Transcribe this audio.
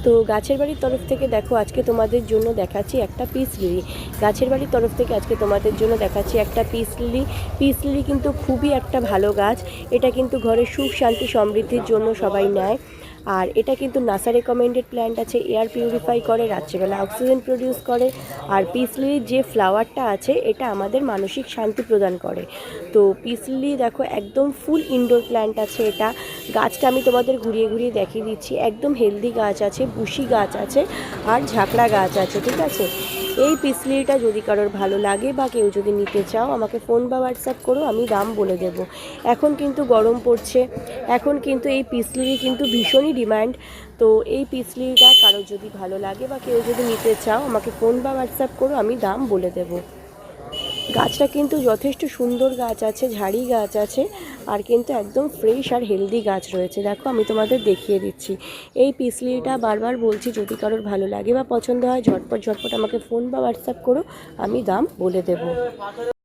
তো গাছের বাড়ির তরফ থেকে দেখো আজকে তোমাদের জন্য দেখাচ্ছি একটা পিস লিলি। গাছের বাড়ির তরফ থেকে আজকে তোমাদের জন্য দেখাচ্ছি একটা পিস লিলি। পিস লিলি কিন্তু খুবই একটা ভালো গাছ। এটা কিন্তু ঘরের সুখ শান্তি সমৃদ্ধির জন্য সবাই নেয়। আর এটা কিন্তু নাসা রেকমেন্ডেড প্ল্যান্ট আছে, এয়ার পিউরিফাই করে, রাত্রিবেলা অক্সিজেন প্রডিউস করে। আর পিস লিলির যে ফ্লাওয়ারটা আছে এটা আমাদের মানসিক শান্তি প্রদান করে। তো পিস লিলি দেখো একদম ফুল ইনডোর প্ল্যান্ট আছে। এটা গাছটা আমি তোমাদের ঘুরিয়ে ঘুরিয়ে দেখিয়ে দিচ্ছি। একদম হেলদি গাছ আছে, বুশি গাছ আছে, আর ঝাঁকড়া গাছ আছে, ঠিক আছে। এই পিস লিলিটা যদি কারোর ভালো লাগে বা কেউ যদি নিতে চাও আমাকে ফোন বা হোয়াটসঅ্যাপ করো, আমি দাম বলে দেব। এখন কিন্তু গরম পড়ছে, এখন কিন্তু এই পিস লিলি কিন্তু ভীষণই ডিমান্ড। তো এই পিস লিলিটা কারোর যদি ভালো লাগে বা কেউ যদি নিতে চাও আমাকে ফোন বা হোয়াটসঅ্যাপ করো, আমি দাম বলে দেব। গাছটা কিন্তু যথেষ্ট সুন্দর গাছ আছে, ঝাড়ি গাছ আছে, আর কিন্তু একদম ফ্রেশ আর হেলদি গাছ রয়েছে। দেখো আমি তোমাদের দেখিয়ে দিচ্ছি। এই পিস লিলিটা বারবার বলছি যদি কারোর ভালো লাগে বা পছন্দ হয় ঝটপট ঝটপট আমাকে ফোন বা হোয়াটসঅ্যাপ করো, আমি দাম বলে দেব।